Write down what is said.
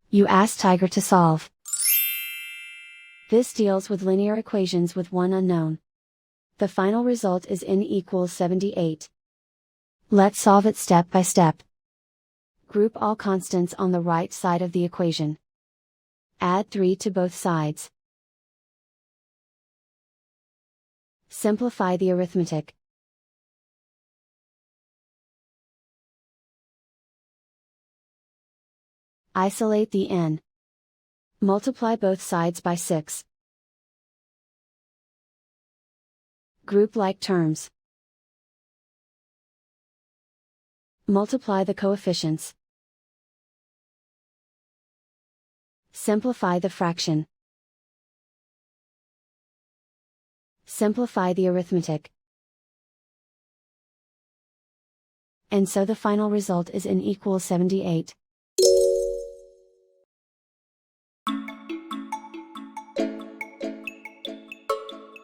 You ask Tiger to solve. This deals with linear equations with one unknown. The final result is n equals 78. Let's solve it step by step. Group all constants on the right side of the equation. Add 3 to both sides. Simplify the arithmetic. Isolate the n. Multiply both sides by 6. Group like terms. Multiply the coefficients. Simplify the fraction. Simplify the arithmetic. And so the final result is n equals 78.